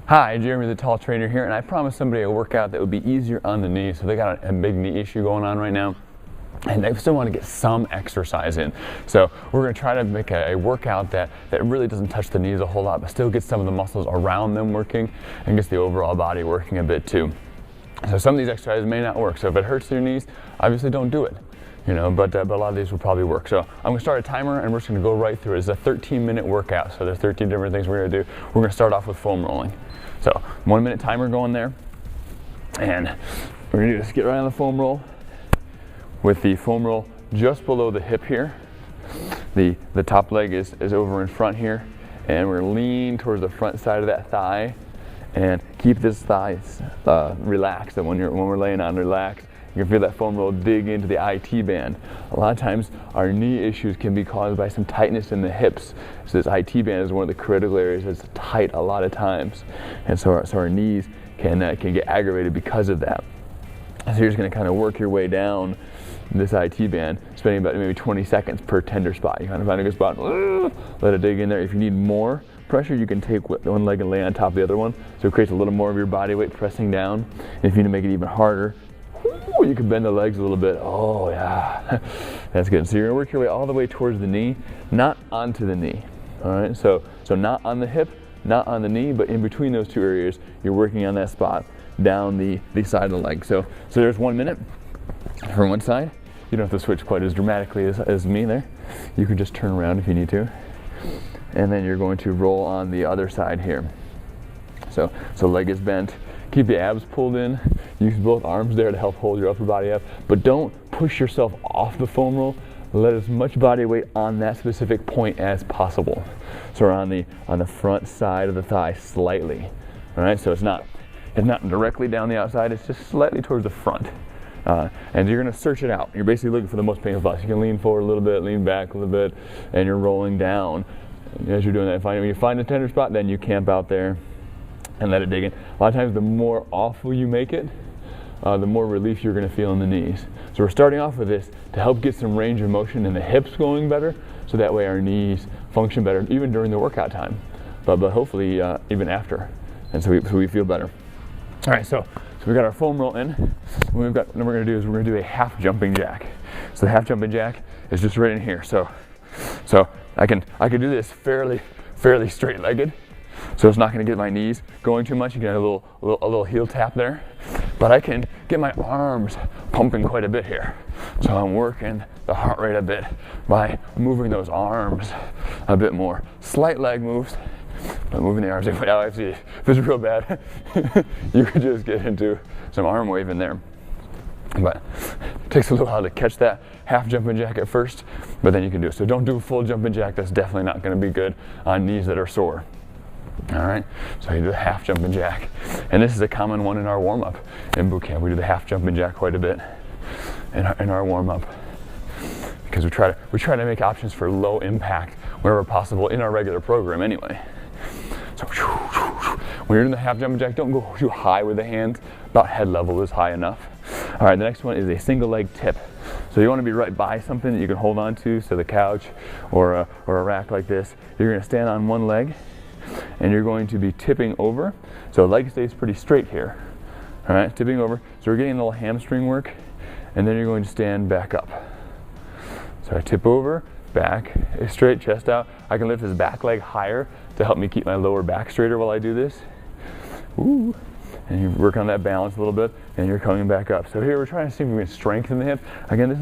Hi, Jeremy the Tall Trainer here, and I promised somebody a workout that would be easier on the knee. So they got a big knee issue going on right now, and they still want to get some exercise in. So we're going to try to make a workout that really doesn't touch the knees a whole lot, but still gets some of the muscles around them working and gets the overall body working a bit too. So some of these exercises may not work. So if it hurts your knees, obviously don't do it. But a lot of these will probably work. So I'm gonna start a timer and we're just gonna go right through it. It's a 13-minute workout. So there's 13 different things we're gonna do. We're gonna start off with foam rolling. So 1 minute timer going there. And we're gonna just get right on the foam roll with the foam roll just below the hip here. The top leg is over in front here. And we're gonna lean towards the front side of that thigh and keep this thigh relaxed. And when we're laying on, relaxed. You can feel that foam roll dig into the IT band. A lot of times our knee issues can be caused by some tightness in the hips. So this IT band is one of the critical areas that's tight a lot of times. And so our knees can get aggravated because of that. So you're just gonna kind of work your way down this IT band, spending about maybe 20 seconds per tender spot. You kind of find a good spot, let it dig in there. If you need more pressure, you can take one leg and lay on top of the other one. So it creates a little more of your body weight pressing down. And if you need to make it even harder, you can bend the legs a little bit. Oh yeah, that's good. So you're gonna work your way all the way towards the knee, not onto the knee. All right, so not on the hip, not on the knee, but in between those two areas, you're working on that spot down the side of the leg. So there's 1 minute from one side. You don't have to switch quite as dramatically as me there. You can just turn around if you need to. And then you're going to roll on the other side here. So leg is bent. Keep the abs pulled in. Use both arms there to help hold your upper body up, but don't push yourself off the foam roll. Let as much body weight on that specific point as possible. So we're on the front side of the thigh slightly. All right, so it's not directly down the outside, it's just slightly towards the front. And you're gonna search it out. You're basically looking for the most painful spots. You can lean forward a little bit, lean back a little bit, and you're rolling down. As you're doing that, when you find a tender spot, then you camp out there and let it dig in. A lot of times the more awful you make it, the more relief you're gonna feel in the knees. So we're starting off with this to help get some range of motion and the hips going better, so that way our knees function better, even during the workout time, but hopefully even after. And so we feel better. All right, so we got our foam roll in. What we're gonna do is we're gonna do a half jumping jack. So the half jumping jack is just right in here. So I can do this fairly straight-legged. So it's not going to get my knees going too much. You get a little heel tap there, but I can get my arms pumping quite a bit here. So I'm working the heart rate a bit by moving those arms a bit more. Slight leg moves, but moving the arms. Now if it's real bad, you could just get into some arm wave in there. But it takes a little while to catch that half jumping jack at first, but then you can do it. So don't do a full jumping jack. That's definitely not going to be good on knees that are sore. All right, so you do the half jumping jack. And this is a common one in our warm-up in boot camp. We do the half jumping jack quite a bit in our warm-up, because we try to make options for low impact wherever possible in our regular program anyway. So when you're doing the half jumping jack, don't go too high with the hands. About head level is high enough. All right, the next one is a single leg tip. So you want to be right by something that you can hold on to, so the couch or a rack like this. You're going to stand on one leg, and you're going to be tipping over. So leg stays pretty straight here. All right, tipping over. So we're getting a little hamstring work, and then you're going to stand back up. So I tip over, back, straight, chest out. I can lift this back leg higher to help me keep my lower back straighter while I do this. Ooh. And you work on that balance a little bit, and you're coming back up. So here we're trying to see if we can strengthen the hip. Again, this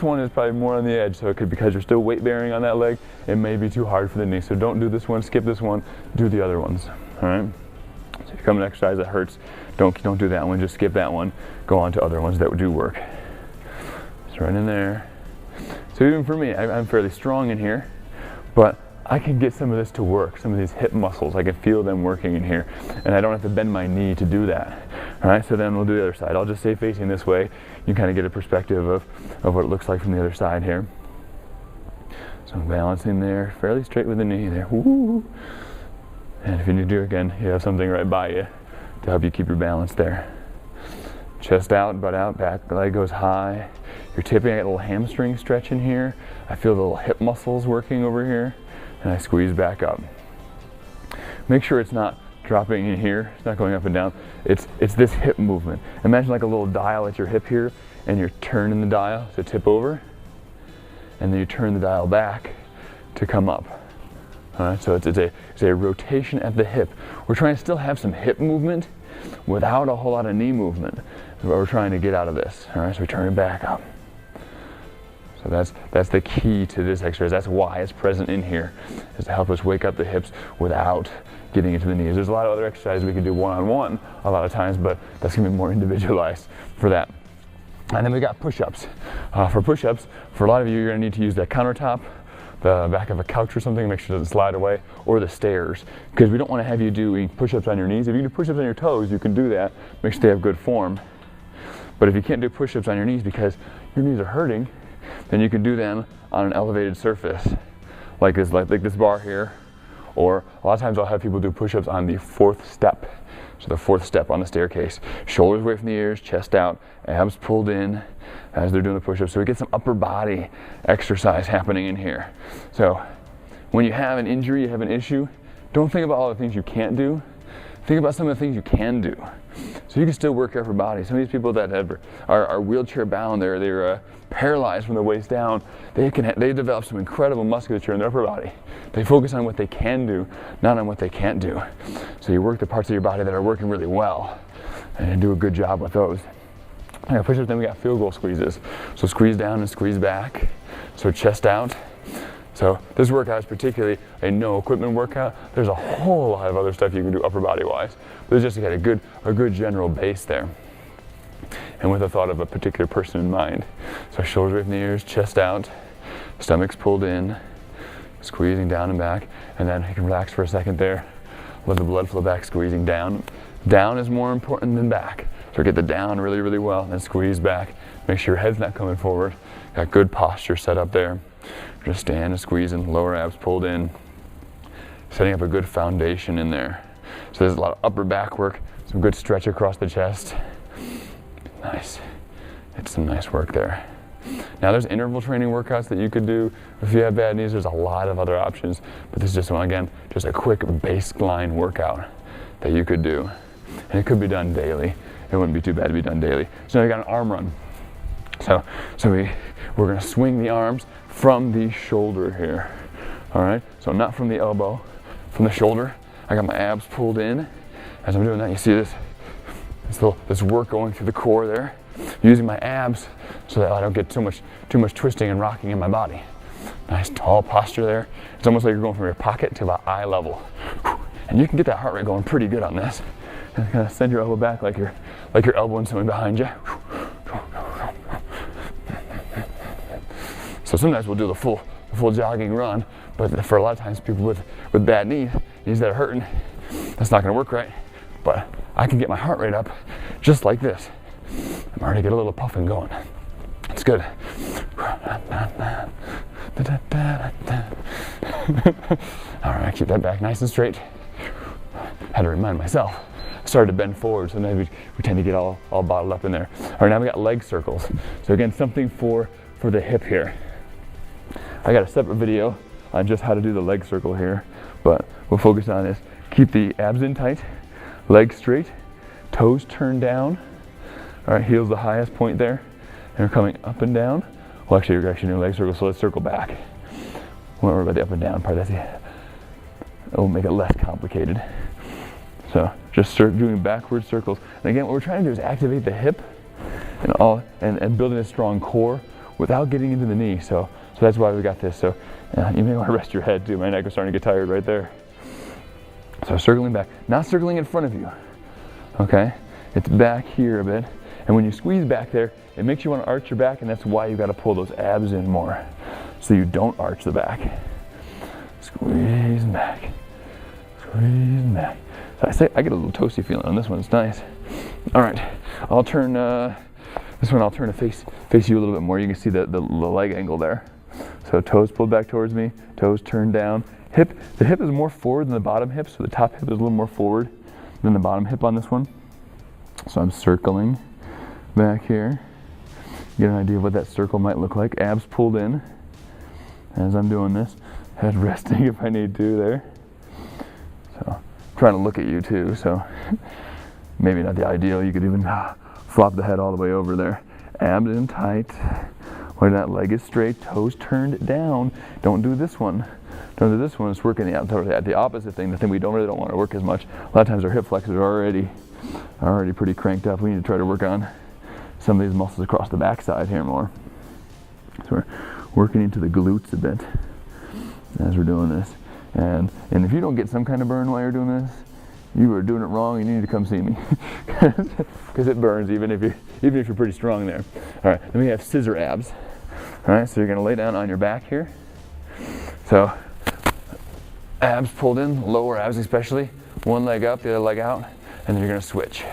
one is probably more on the edge, so it could, because you're still weight bearing on that leg, it may be too hard for the knee. So don't do this one, skip this one, do the other ones. All right. So if you come an exercise that hurts, don't do that one, just skip that one, go on to other ones that do work. It's right in there. So even for me, I'm fairly strong in here, but I can get some of this to work, some of these hip muscles. I can feel them working in here, and I don't have to bend my knee to do that. All right, so then we'll do the other side. I'll just stay facing this way. You kind of get a perspective of what it looks like from the other side here. So I'm balancing there, fairly straight with the knee there. Woo. And if you need to, again, you have something right by you to help you keep your balance there. Chest out, butt out, back leg goes high. You're tipping, I get a little hamstring stretch in here. I feel the little hip muscles working over here, and I squeeze back up. Make sure it's not dropping in here. It's not going up and down. It's this hip movement. Imagine like a little dial at your hip here, and you're turning the dial to tip over, and then you turn the dial back to come up. All right, so it's a rotation at the hip. We're trying to still have some hip movement without a whole lot of knee movement. We're trying to get out of this. All right, so we turn it back up. So that's the key to this exercise. That's why it's present in here, is to help us wake up the hips without getting into the knees. There's a lot of other exercises we can do one-on-one a lot of times, but that's gonna be more individualized for that. And then we got push-ups. For push-ups, for a lot of you, you're gonna need to use that countertop, the back of a couch or something, make sure it doesn't slide away, or the stairs, because we don't want to have you doing push-ups on your knees. If you do push-ups on your toes, you can do that, make sure they have good form. But if you can't do push-ups on your knees because your knees are hurting, then you can do them on an elevated surface, like this bar here, or a lot of times I'll have people do push-ups on the fourth step. So the fourth step on the staircase, shoulders away from the ears, chest out, abs pulled in as they're doing the push-ups. So we get some upper body exercise happening in here. So when you have an injury, you have an issue, don't think about all the things you can't do. Think about some of the things you can do. So you can still work your upper body. Some of these people that are wheelchair bound, they're paralyzed from the waist down, they develop some incredible musculature in their upper body. They focus on what they can do, not on what they can't do. So you work the parts of your body that are working really well and do a good job with those. I got push-ups, then we got field goal squeezes. So squeeze down and squeeze back. So chest out. So this workout is particularly a no equipment workout. There's a whole lot of other stuff you can do upper body wise, but it's just to get a good general base there. And with the thought of a particular person in mind. So shoulders away from the ears, chest out, stomach's pulled in, squeezing down and back, and then you can relax for a second there. Let the blood flow back, squeezing down. Down is more important than back. So get the down really, really well, and then squeeze back. Make sure your head's not coming forward. Got good posture set up there. Just stand and squeezing, lower abs pulled in. Setting up a good foundation in there. So there's a lot of upper back work, some good stretch across the chest. Nice. It's some nice work there. Now there's interval training workouts that you could do. If you have bad knees, there's a lot of other options, but this is just one, again, just a quick baseline workout that you could do. And it could be done daily. It wouldn't be too bad to be done daily. So now you got an arm run. So we're gonna swing the arms from the shoulder here. All right, so not from the elbow, from the shoulder. I got my abs pulled in. As I'm doing that, you see this work going through the core there. Using my abs so that I don't get too much twisting and rocking in my body. Nice tall posture there. It's almost like you're going from your pocket to about eye level. And you can get that heart rate going pretty good on this. And kind of send your elbow back like you're elbowing someone behind you. So sometimes we'll do the full jogging run, but for a lot of times people with bad knees that are hurting, that's not gonna work right. But I can get my heart rate up just like this. I'm already get a little puffing going. It's good. All right, keep that back nice and straight. Had to remind myself. I started to bend forward, so now we tend to get all bottled up in there. All right, now we got leg circles. So again, something for the hip here. I got a separate video on just how to do the leg circle here, but we'll focus on this. Keep the abs in tight, legs straight, toes turned down. All right, heel's the highest point there, and we're coming up and down. Well, actually, you're actually doing leg circles, so let's circle back. Won't worry about the up and down part. It'll make it less complicated. So just start doing backward circles. And again, what we're trying to do is activate the hip and building a strong core without getting into the knee. So that's why we got this. So you may want to rest your head too. My neck is starting to get tired right there. So circling back, not circling in front of you. Okay, it's back here a bit. And when you squeeze back there, it makes you want to arch your back, and that's why you got to pull those abs in more, so you don't arch the back. Squeeze back, squeeze back. So I get a little toasty feeling on this one. It's nice. All right, I'll turn this one. I'll turn to face you a little bit more. You can see the leg angle there. So toes pulled back towards me, toes turned down. The hip is more forward than the bottom hip, so the top hip is a little more forward than the bottom hip on this one. So I'm circling back here. Get an idea of what that circle might look like. Abs pulled in as I'm doing this. Head resting if I need to there. So trying to look at you too, so maybe not the ideal. You could even flop the head all the way over there. Abs in tight. When that leg is straight, toes turned down. Don't do this one. Don't do this one. It's working the opposite thing, the thing we really don't want to work as much. A lot of times our hip flexors are already pretty cranked up. We need to try to work on some of these muscles across the backside here more. So we're working into the glutes a bit as we're doing this. And if you don't get some kind of burn while you're doing this, you are doing it wrong. You need to come see me because it burns even if you're pretty strong there. All right, then we have scissor abs. All right, so you're going to lay down on your back here. So abs pulled in, lower abs especially. One leg up, the other leg out, and then you're going to switch.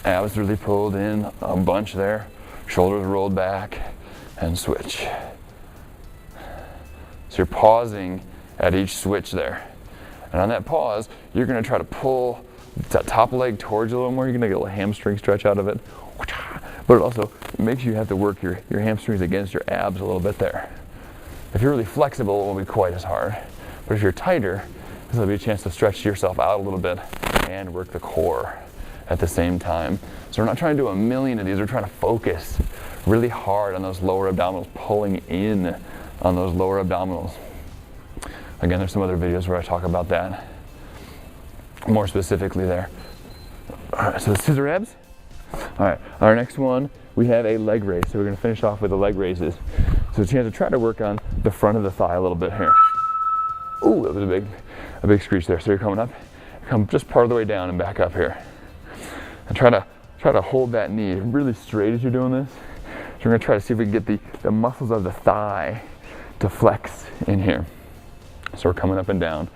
Abs really pulled in, a bunch there. Shoulders rolled back, and switch. So you're pausing at each switch there. And on that pause, you're going to try to pull that top leg towards you a little more. You're going to get a little hamstring stretch out of it. But it also makes you have to work your hamstrings against your abs a little bit there. If you're really flexible, it won't be quite as hard. But if you're tighter, this will be a chance to stretch yourself out a little bit and work the core at the same time. So we're not trying to do a million of these. We're trying to focus really hard on those lower abdominals, pulling in on those lower abdominals. Again, there's some other videos where I talk about that more specifically there. All right, so the scissor abs. All right, our next one, we have a leg raise. So we're gonna finish off with the leg raises. So a chance to try to work on the front of the thigh a little bit here. Ooh, that was a big screech there. So you're coming up, come just part of the way down and back up here. And try to hold that knee really straight as you're doing this. So we're gonna try to see if we can get the muscles of the thigh to flex in here. So we're coming up and down,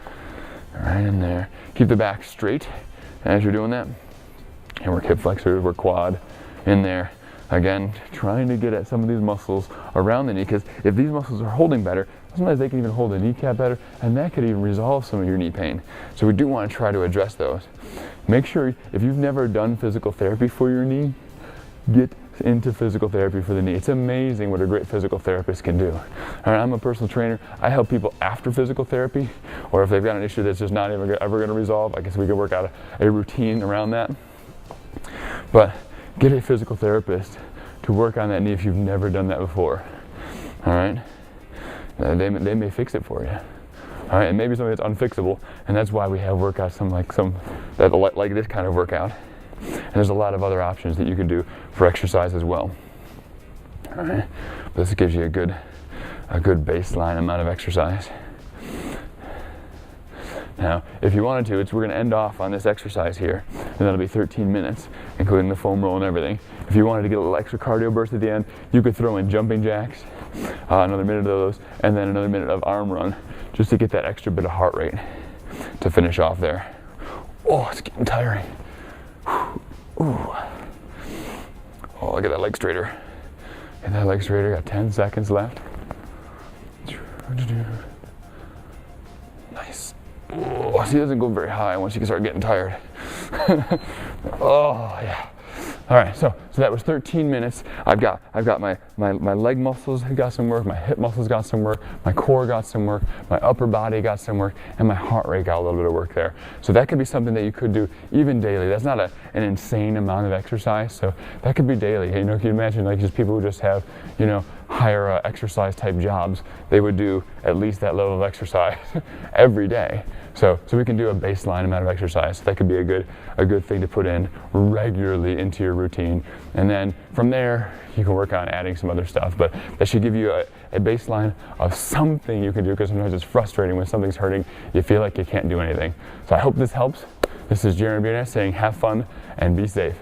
right in there. Keep the back straight as you're doing that. And work hip flexors, work quad in there. Again, trying to get at some of these muscles around the knee, because if these muscles are holding better, sometimes they can even hold the kneecap better, and that could even resolve some of your knee pain. So we do want to try to address those. Make sure, if you've never done physical therapy for your knee, get into physical therapy for the knee. It's amazing what a great physical therapist can do. All right, I'm a personal trainer. I help people after physical therapy, or if they've got an issue that's just not ever going to resolve, I guess we can work out a routine around that. But get a physical therapist to work on that knee if you've never done that before. All right, they may fix it for you. All right, and maybe something that's unfixable, and that's why we have workouts like this kind of workout. And there's a lot of other options that you can do for exercise as well. All right, but this gives you a good baseline amount of exercise. Now, if you wanted to, we're going to end off on this exercise here, and that'll be 13 minutes, including the foam roll and everything. If you wanted to get a little extra cardio burst at the end, you could throw in jumping jacks, another minute of those, and then another minute of arm run, just to get that extra bit of heart rate to finish off there. Oh, it's getting tiring. Ooh. Oh, look at that leg straighter. Get that leg straighter. Got 10 seconds left. Nice. Oh, see, it doesn't go very high once you can start getting tired. Oh, yeah. All right, so that was 13 minutes. I've got my leg muscles got some work, my hip muscles got some work, my core got some work, my upper body got some work, and my heart rate got a little bit of work there. So that could be something that you could do even daily. That's not an insane amount of exercise, so that could be daily. You know, can you imagine like just people who just have, you know, higher exercise type jobs, they would do at least that level of exercise every day. So we can do a baseline amount of exercise. That could be a good thing to put in regularly into your routine. And then from there, you can work on adding some other stuff. But that should give you a baseline of something you can do, because sometimes it's frustrating when something's hurting, you feel like you can't do anything. So I hope this helps. This is Jaron Biernes saying have fun and be safe.